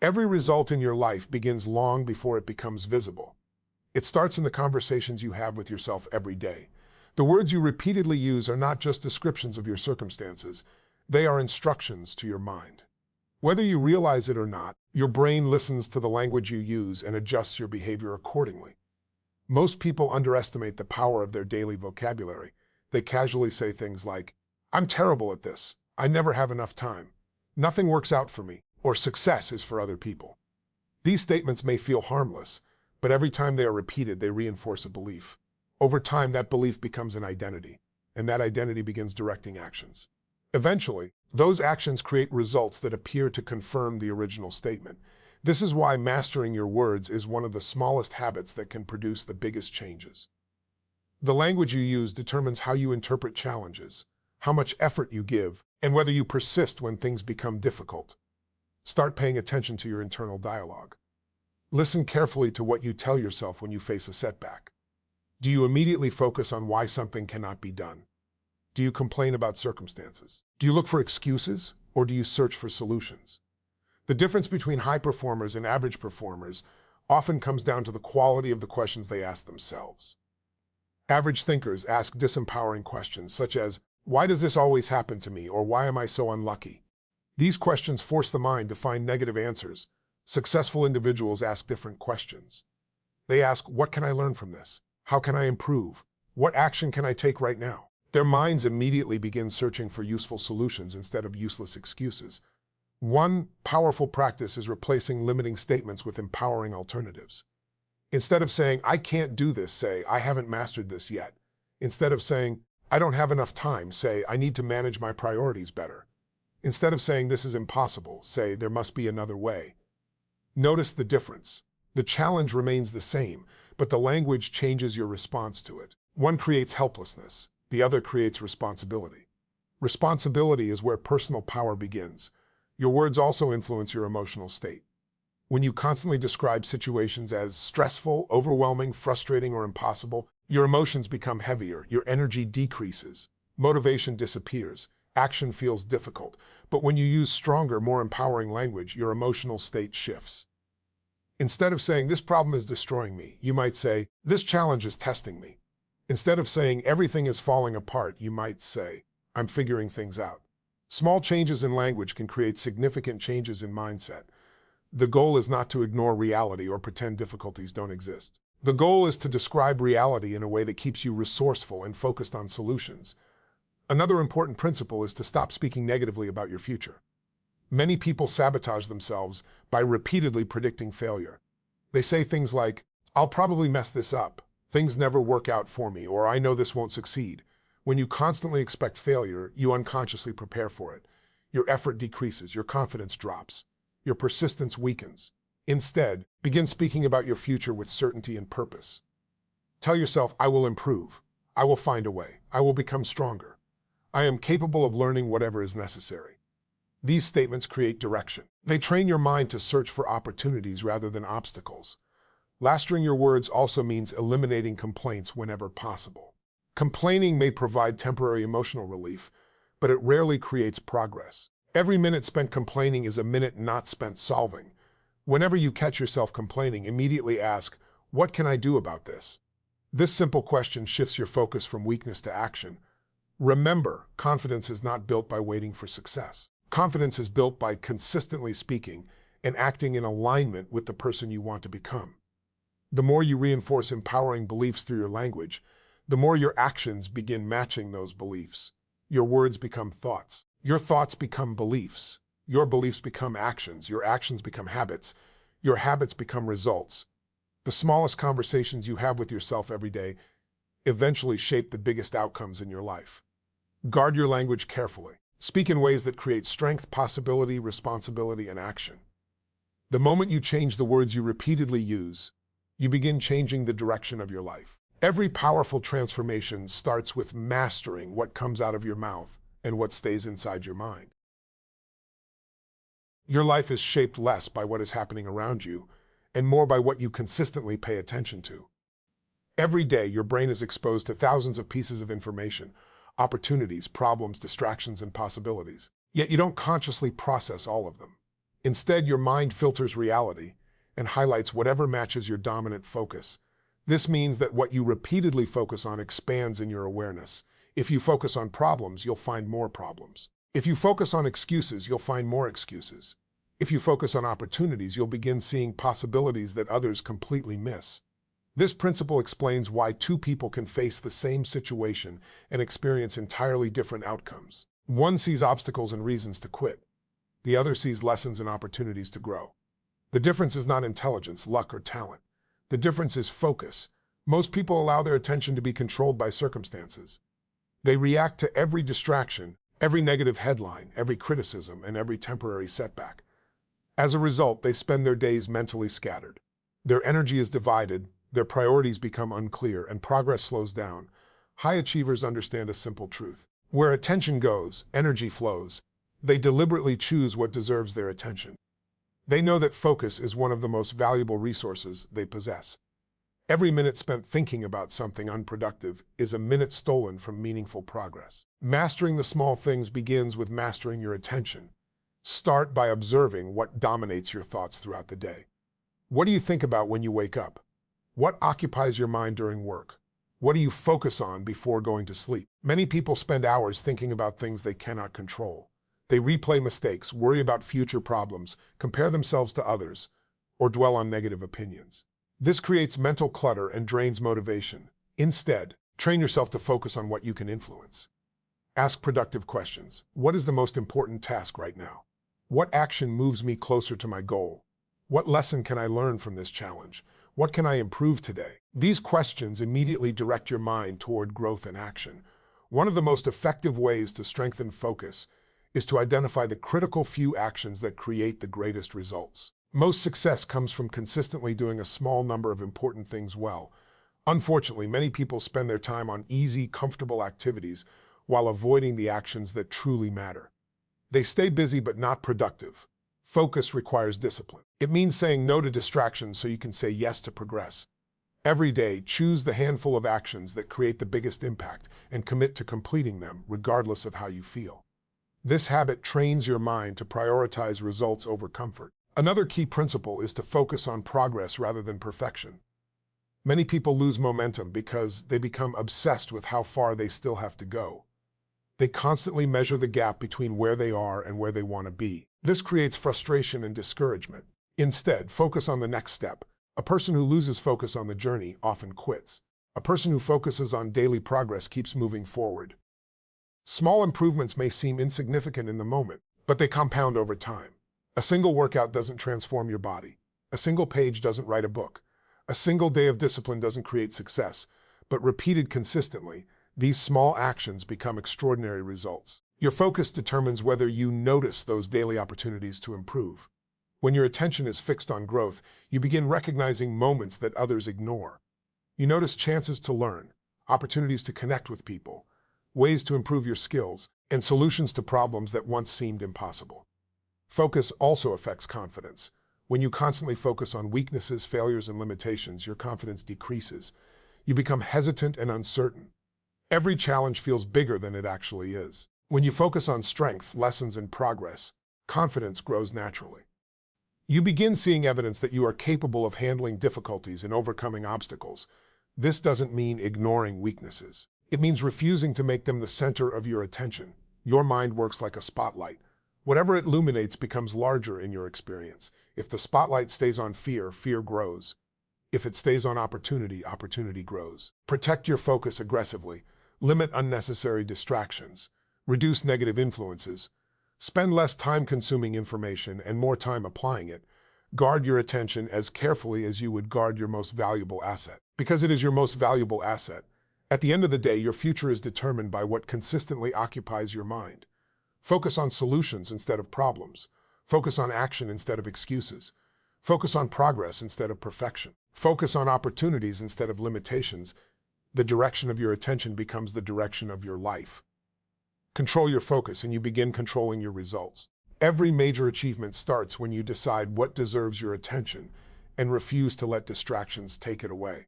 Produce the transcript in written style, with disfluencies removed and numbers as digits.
Every result in your life begins long before it becomes visible. It starts in the conversations you have with yourself every day. The words you repeatedly use are not just descriptions of your circumstances, they are instructions to your mind. Whether you realize it or not, your brain listens to the language you use and adjusts your behavior accordingly. Most people underestimate the power of their daily vocabulary. They casually say things like, "I'm terrible at this. I never have enough time. Nothing works out for me," or "success is for other people." These statements may feel harmless, but every time they are repeated, they reinforce a belief. Over time, that belief becomes an identity, and that identity begins directing actions. Eventually, those actions create results that appear to confirm the original statement. This is why mastering your words is one of the smallest habits that can produce the biggest changes. The language you use determines how you interpret challenges, how much effort you give, and whether you persist when things become difficult. Start paying attention to your internal dialogue. Listen carefully to what you tell yourself when you face a setback. Do you immediately focus on why something cannot be done? Do you complain about circumstances? Do you look for excuses, or do you search for solutions? The difference between high performers and average performers often comes down to the quality of the questions they ask themselves. Average thinkers ask disempowering questions such as, "Why does this always happen to me?" or "Why am I so unlucky?" These questions force the mind to find negative answers. Successful individuals ask different questions. They ask, "What can I learn from this? How can I improve? What action can I take right now?" Their minds immediately begin searching for useful solutions instead of useless excuses. One powerful practice is replacing limiting statements with empowering alternatives. Instead of saying, "I can't do this," say, "I haven't mastered this yet." Instead of saying, "I don't have enough time," say, "I need to manage my priorities better." Instead of saying, "This is impossible," say, "There must be another way." Notice the difference. The challenge remains the same, but the language changes your response to it. One creates helplessness. The other creates responsibility. Responsibility is where personal power begins. Your words also influence your emotional state. When you constantly describe situations as stressful, overwhelming, frustrating, or impossible, your emotions become heavier, your energy decreases, motivation disappears, action feels difficult. But when you use stronger, more empowering language, your emotional state shifts. Instead of saying, "This problem is destroying me," you might say, "This challenge is testing me." Instead of saying, "Everything is falling apart," you might say, "I'm figuring things out." Small changes in language can create significant changes in mindset. The goal is not to ignore reality or pretend difficulties don't exist. The goal is to describe reality in a way that keeps you resourceful and focused on solutions. Another important principle is to stop speaking negatively about your future. Many people sabotage themselves by repeatedly predicting failure. They say things like, "I'll probably mess this up," "Things never work out for me," or "I know this won't succeed." When you constantly expect failure, you unconsciously prepare for it. Your effort decreases, your confidence drops, your persistence weakens. Instead, begin speaking about your future with certainty and purpose. Tell yourself, "I will improve. I will find a way. I will become stronger. I am capable of learning whatever is necessary." These statements create direction. They train your mind to search for opportunities rather than obstacles. Mastering your words also means eliminating complaints whenever possible. Complaining may provide temporary emotional relief, but it rarely creates progress. Every minute spent complaining is a minute not spent solving. Whenever you catch yourself complaining, immediately ask, "What can I do about this?" This simple question shifts your focus from weakness to action. Remember, confidence is not built by waiting for success. Confidence is built by consistently speaking and acting in alignment with the person you want to become. The more you reinforce empowering beliefs through your language, the more your actions begin matching those beliefs. Your words become thoughts. Your thoughts become beliefs. Your beliefs become actions. Your actions become habits. Your habits become results. The smallest conversations you have with yourself every day eventually shape the biggest outcomes in your life. Guard your language carefully. Speak in ways that create strength, possibility, responsibility, and action. The moment you change the words you repeatedly use, you begin changing the direction of your life. Every powerful transformation starts with mastering what comes out of your mouth and what stays inside your mind. Your life is shaped less by what is happening around you and more by what you consistently pay attention to. Every day, your brain is exposed to thousands of pieces of information, opportunities, problems, distractions, and possibilities. Yet you don't consciously process all of them. Instead, your mind filters reality and highlights whatever matches your dominant focus. This means that what you repeatedly focus on expands in your awareness. If you focus on problems, you'll find more problems. If you focus on excuses, you'll find more excuses. If you focus on opportunities, you'll begin seeing possibilities that others completely miss. This principle explains why two people can face the same situation and experience entirely different outcomes. One sees obstacles and reasons to quit. The other sees lessons and opportunities to grow. The difference is not intelligence, luck, or talent. The difference is focus. Most people allow their attention to be controlled by circumstances. They react to every distraction, every negative headline, every criticism, and every temporary setback. As a result, they spend their days mentally scattered. Their energy is divided, their priorities become unclear, and progress slows down. High achievers understand a simple truth. Where attention goes, energy flows. They deliberately choose what deserves their attention. They know that focus is one of the most valuable resources they possess. Every minute spent thinking about something unproductive is a minute stolen from meaningful progress. Mastering the small things begins with mastering your attention. Start by observing what dominates your thoughts throughout the day. What do you think about when you wake up? What occupies your mind during work? What do you focus on before going to sleep? Many people spend hours thinking about things they cannot control. They replay mistakes, worry about future problems, compare themselves to others, or dwell on negative opinions. This creates mental clutter and drains motivation. Instead, train yourself to focus on what you can influence. Ask productive questions. What is the most important task right now? What action moves me closer to my goal? What lesson can I learn from this challenge? What can I improve today? These questions immediately direct your mind toward growth and action. One of the most effective ways to strengthen focus is to identify the critical few actions that create the greatest results. Most success comes from consistently doing a small number of important things well. Unfortunately, many people spend their time on easy, comfortable activities while avoiding the actions that truly matter. They stay busy but not productive. Focus requires discipline. It means saying no to distractions so you can say yes to progress. Every day, choose the handful of actions that create the biggest impact and commit to completing them, regardless of how you feel. This habit trains your mind to prioritize results over comfort. Another key principle is to focus on progress rather than perfection. Many people lose momentum because they become obsessed with how far they still have to go. They constantly measure the gap between where they are and where they want to be. This creates frustration and discouragement. Instead, focus on the next step. A person who loses focus on the journey often quits. A person who focuses on daily progress keeps moving forward. Small improvements may seem insignificant in the moment, but they compound over time. A single workout doesn't transform your body. A single page doesn't write a book. A single day of discipline doesn't create success, but repeated consistently, these small actions become extraordinary results. Your focus determines whether you notice those daily opportunities to improve. When your attention is fixed on growth, you begin recognizing moments that others ignore. You notice chances to learn, opportunities to connect with people, ways to improve your skills, and solutions to problems that once seemed impossible. Focus also affects confidence. When you constantly focus on weaknesses, failures, and limitations, your confidence decreases. You become hesitant and uncertain. Every challenge feels bigger than it actually is. When you focus on strengths, lessons, and progress, confidence grows naturally. You begin seeing evidence that you are capable of handling difficulties and overcoming obstacles. This doesn't mean ignoring weaknesses. It means refusing to make them the center of your attention. Your mind works like a spotlight. Whatever it illuminates becomes larger in your experience. If the spotlight stays on fear, fear grows. If it stays on opportunity, opportunity grows. Protect your focus aggressively. Limit unnecessary distractions. Reduce negative influences. Spend less time consuming information and more time applying it. Guard your attention as carefully as you would guard your most valuable asset. Because it is your most valuable asset, at the end of the day, your future is determined by what consistently occupies your mind. Focus on solutions instead of problems. Focus on action instead of excuses. Focus on progress instead of perfection. Focus on opportunities instead of limitations. The direction of your attention becomes the direction of your life. Control your focus and you begin controlling your results. Every major achievement starts when you decide what deserves your attention and refuse to let distractions take it away.